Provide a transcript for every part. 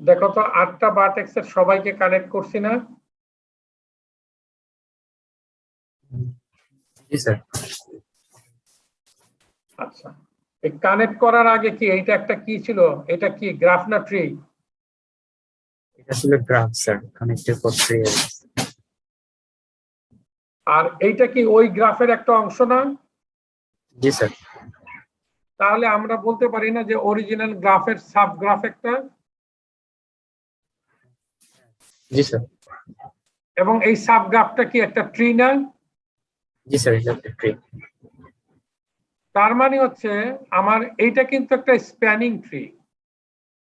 দেখো তো 8টা ভার্টেক্সের সবাইকে কানেক্ট করছি না? জি স্যার। আচ্ছা, এই কানেক্ট করার আগে কি এইটা একটা কি ছিল? এটা কি গ্রাফ না ট্রি? এটা ছিল গ্রাফ স্যার, কানেক্টেড করতে। আর এইটা কি ওই গ্রাফের একটা অংশ না? জি স্যার। তাহলে আমরা বলতে পারি না যে অরিজিনাল গ্রাফের সাব গ্রাফ একটা? জি স্যার। এবং এই সাব গ্রাফটা কি একটা ট্রি না? জি স্যার, এটা একটা ট্রি। তার মানে হচ্ছে আমার এইটা কিন্তু একটা স্প্যানিং ট্রি।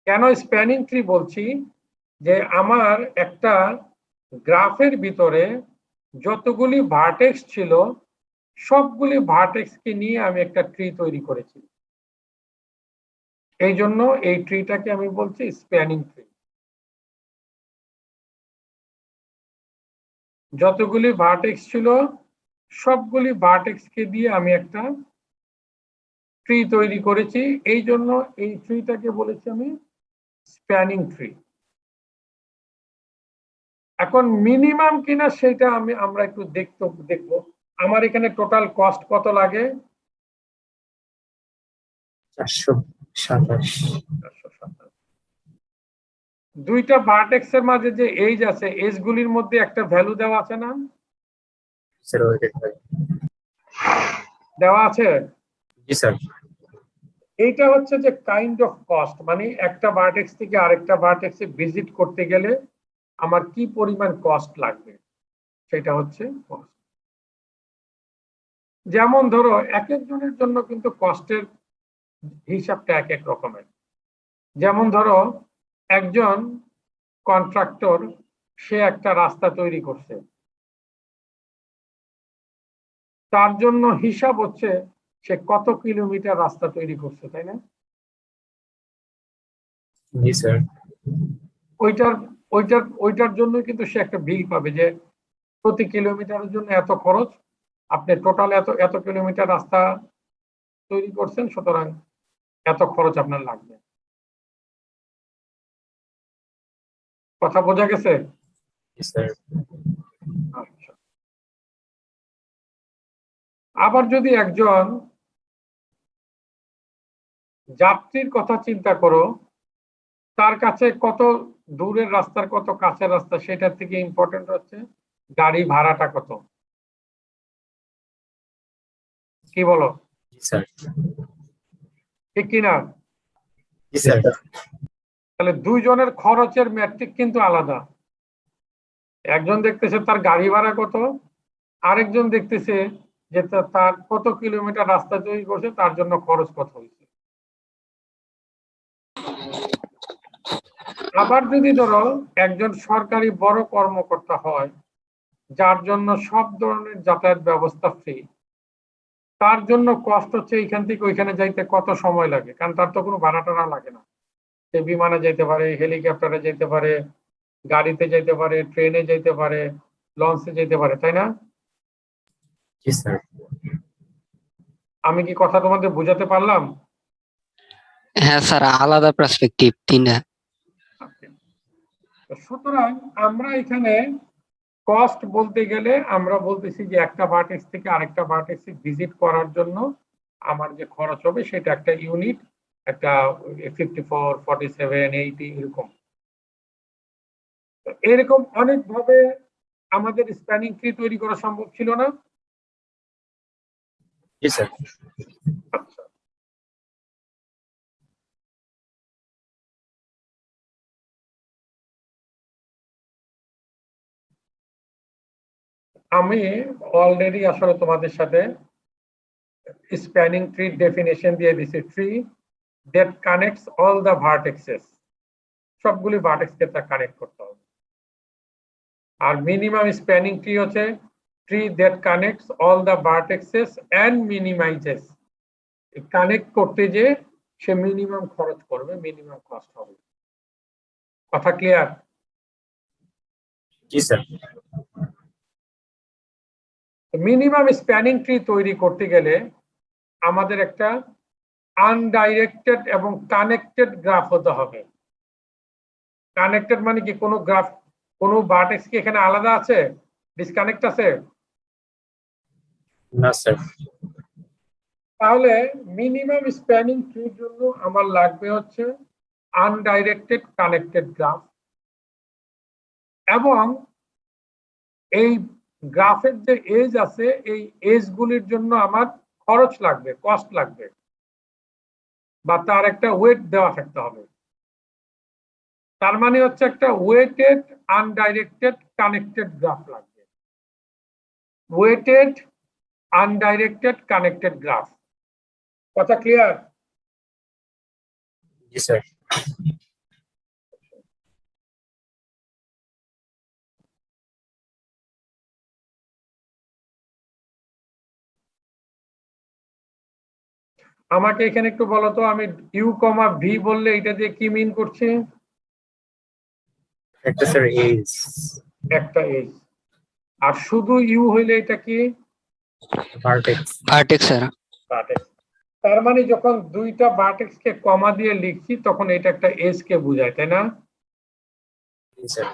কেন স্প্যানিং ট্রি বলছি? যে আমার একটা গ্রাফের ভিতরে যতগুলি ভার্টেক্স ছিল সবগুলি ভার্টেক্সকে নিয়ে আমি একটা ট্রি তৈরি করেছি। এই জন্য এই ট্রিটাকে আমি বলছি স্প্যানিং ট্রি। যতগুলি ভার্টেক্স ছিল সবগুলি ভার্টেক্সকে দিয়ে আমি একটা ট্রি তৈরি করেছি, এই জন্য এই ট্রিটাকে বলেছি আমি স্প্যানিং ট্রি। এখন মিনিমাম কিনা সেটা আমরা একটু দেখবো। আমার এখানে টোটাল কস্ট কত লাগে? 427। 427। দুইটা ভার্টেক্সের মাঝে যে এজ আছে, এজ গুলির মধ্যে একটা ভ্যালু দেওয়া আছে না? Sir weighted by. দেওয়া আছে। জি স্যার। এইটা হচ্ছে যে কাইন্ড অফ কস্ট, মানে একটা ভার্টেক্স থেকে আরেকটা ভার্টেক্সে ভিজিট করতে গেলে আমার কি পরিমাণ কস্ট লাগবে সেটা হচ্ছে কস্ট। যেমন ধরো এক একজনের জন্য কিন্তু কস্টের হিসাবটা এক এক রকমের। যেমন ধরো একজন কন্ট্রাক্টর, সে একটা রাস্তা তৈরি করছে, তার জন্য হিসাব হচ্ছে সে কত কিলোমিটার রাস্তা তৈরি করছে, তাই না? জি স্যার। ওইটার ওইটার জন্য কিন্তু সে একটা বিল পাবে যে প্রতি কিলোমিটারের জন্য এত খরচ, আপনি টোটাল এত এত কিলোমিটার রাস্তা তৈরি করছেন, সুতরাং এত খরচ আপনার লাগবে। কথা বোঝা গেছে? জি স্যার। আচ্ছা, আবার যদি একজন যাত্রীর কথা চিন্তা করো, তার কাছে কত দূরের রাস্তার কত কাছের রাস্তা, সেটার থেকে ইম্পর্টেন্ট হচ্ছে গাড়ি ভাড়াটা কত। কি বলো? জি স্যার। ঠিক কিনা? জি স্যার। তাহলে দুইজনের খরচের ম্যাট্রিক কিন্তু আলাদা। একজন দেখতেছে তার গাড়ি ভাড়া কত, আরেকজন দেখতেছে যে তার কত কিলোমিটার রাস্তা তৈরি করছে, তার জন্য খরচ কত হয়েছে। আবার যদি ধরো একজন সরকারি বড় কর্মকর্তা হয়, যার জন্য সব ধরনের যাতায়াত ব্যবস্থা ফ্রি, তার জন্য কষ্ট হচ্ছে এইখান থেকে ওইখানে যাইতে কত সময় লাগে, কারণ তার তো কোনো ভাড়া টাড়া লাগে না। সে বিমানে যেতে পারে, হেলিকপ্টারে যেতে পারে, গাড়িতে যেতে পারে, ট্রেনে যেতে পারে, লঞ্চে যেতে পারে, তাই না? জি স্যার। আমি কি কথা তোমাদের বুঝাতে পারলাম? হ্যাঁ স্যার, আলাদা পার্সপেক্টিভ তিনটা। সুতরাং আমরা এখানে কস্ট বলতে গেলে আমরা বলতেছি যে একটা ভার্টেক্স থেকে আরেকটা ভার্টেক্সে ভিজিট করার জন্য আমার যে খরচ হবে সেটা একটা ইউনিট, একটা 54, 47, 80 এরকম। এরকম অনেক ভাবে আমাদের স্প্যানিং ট্রি তৈরি করা সম্ভব ছিল না? জি স্যার। আচ্ছা, আমি অলরেডি আসলে তোমাদের সাথে স্প্যানিং ট্রি ডেফিনেশন দিয়ে দিছি। Tree that connects all the vertexes, সবগুলি ভার্টেক্সকে তা কানেক্ট করতে হবে। আর মিনিমাম স্প্যানিং ট্রি হচ্ছে tree that connects all the vertexes and minimises. Connect করতে যে সে মিনিমাম খরচ করবে, মিনিমাম কস্ট হবে। কথা ক্লিয়ার? জি স্যার। মিনিমাম স্প্যানিং ট্রি তৈরি করতে গেলে আমাদের একটা আনডাইরেক্টেড এবং কানেক্টেড গ্রাফ হতে হবে। কানেক্টেড মানে কি কোনো গ্রাফ, কোনো ভার্টেক্স কি এখানে আলাদা আছে, ডিসকানেক্ট আছে? না স্যার। তাহলে মিনিমাম স্প্যানিং ট্রির জন্য আমার লাগবে হচ্ছে আনডাইরেক্টেড কানেক্টেড গ্রাফ, এবং এই গ্রাফের যে এজ আছে এই এজ গুলির জন্য আমার খরচ লাগবে, কস্ট লাগবে, বা তার একটা ওয়েট দেওয়া থাকতে হবে। তার মানে হচ্ছে একটা ওয়েটেড আনডাইরেক্টেড কানেক্টেড গ্রাফ লাগবে, ওয়েটেড আনডাইরেক্টেড কানেক্টেড গ্রাফ। কথা ক্লিয়ার? জি স্যার। আমাকে এখানে একটু বলো তো, আমি ইউ কমা ভি বললে এটা দিয়ে কি মিন করছি? একটা স্যার এজ। একটা এজ। আর শুধু ইউ হইলে এটা কি? ভার্টেক্স। Vertex sir. ভার্টেক্স। তার মানে যখন দুইটা ভার্টেক্স কে কমা দিয়ে লিখছি তখন এটা একটা এজ কে বোঝায়, তাই না? জি স্যার।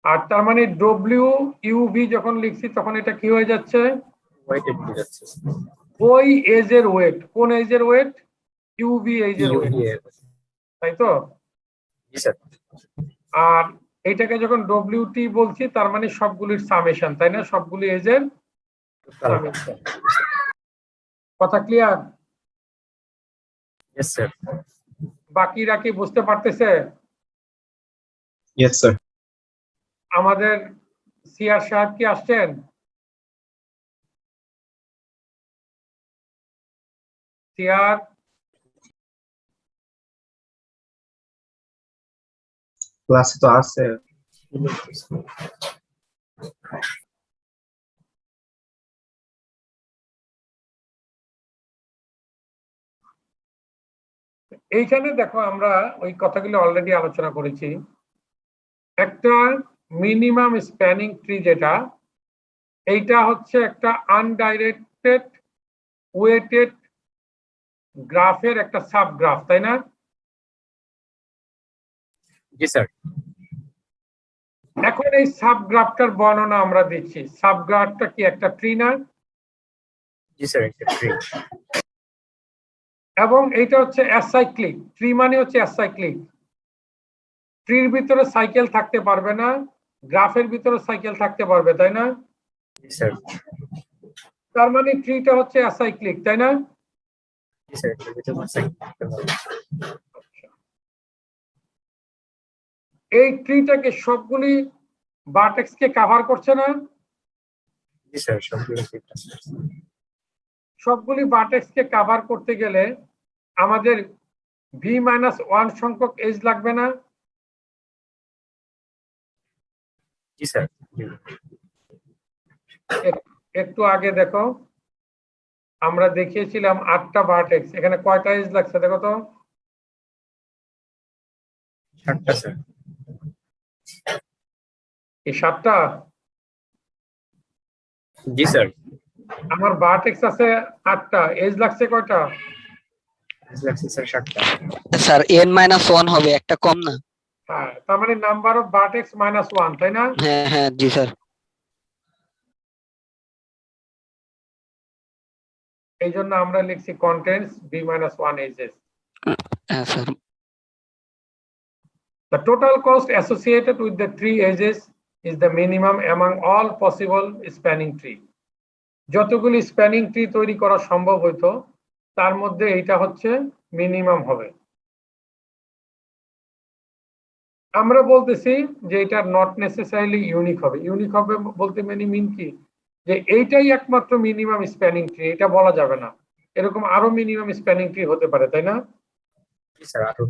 আর তার মানে ডব্লিউ ইউ ভি যখন লিখছি তখন এটা কি হয়ে যাচ্ছে? ওয়েটেড বোঝাচ্ছে। ওই এজের ওয়েট। কোন এজের ওয়েট? ইউভি এজের ওয়েট, তাই তো? জি স্যার। আর এটাকে যখন ডব্লিউটি বলছি তার মানে সবগুলির সামেশন, তাই না? সবগুলি এজের সামেশন। কথা ক্লিয়ার? Yes sir. বাকিরা কি বুঝতে পারতেছে? Yes sir. আমাদের সিআর সাহেব কি আসছেন? সিআর ক্লাসে তো আছে। এইখানে দেখো আমরা ওই কথাগুলো অলরেডি আলোচনা করেছি। একটা মিনিমাম স্প্যানিং ট্রি যেটা, এইটা হচ্ছে একটা আনডাইরেক্টেড ওয়েটেড গ্রাফের একটা সাবগ্রাফ, তাই না? জি স্যার। এখন এই সাবগ্রাফটার বর্ণনা আমরা দিচ্ছি। সাবগ্রাফটা কি একটা ট্রি না? জি স্যার, একটা ট্রি। এবং এটা হচ্ছে অ্যাসাইক্লিক। ট্রি মানে হচ্ছে অ্যাসাইক্লিক। ট্রির ভিতরে সাইকেল থাকতে পারবে না, গ্রাফের ভিতরে সাইকেল থাকতে পারবে, তাই না? জি স্যার। তার মানে ট্রিটা হচ্ছে অ্যাসাইক্লিক, তাই না? জি স্যার, এটার ভিতরে কোনো সাইকেল থাকতে পারবে না। এই ট্রিটাকে সবগুলি ভার্টেক্স কে কভার করছে না? জি স্যার, সবগুলো ঠিক আছে। সবগুলি ভার্টেক্স কে কভার করতে গেলে আমাদের v-1 সংখ্যক এজ লাগবে না? জি স্যার। একটু আগে দেখো আমরা দেখিয়েছিলাম 8টা ভার্টেক্স, এখানে কয়টা এজ লাগছে দেখো তো? 7টা স্যার। এই 7টা? জি স্যার। আমার ভার্টেক্স আছে 8টা, এজ লাগছে কয়টা? এজ লাগছে স্যার 7টা। স্যার n-1 হবে, একটা কম না? হ্যাঁ, তার মানে নাম্বার অফ ভার্টেক্স -1, তাই না? হ্যাঁ হ্যাঁ জি স্যার। এই জন্য আমরা লিখছি কন্টেন্টস v-1 এজেস। হ্যাঁ sir. The total cost associated with the tree edges is the minimum among all possible spanning tree. যতগুলি স্প্যানিং ট্রি তৈরি করা সম্ভব হইতো তার মধ্যে এইটা হচ্ছে মিনিমাম হবে। আমরা বলতেছি যে এটা নট নেসেসারিলি ইউনিক হবে। ইউনিক হবে বলতে মিন কি, যে এইটাই একমাত্র মিনিমাম স্প্যানিং ট্রি, এটা বলা যাবে না। এরকম আরো মিনিমাম স্প্যানিং ট্রি হতে পারে, তাই না? জি স্যার, আরো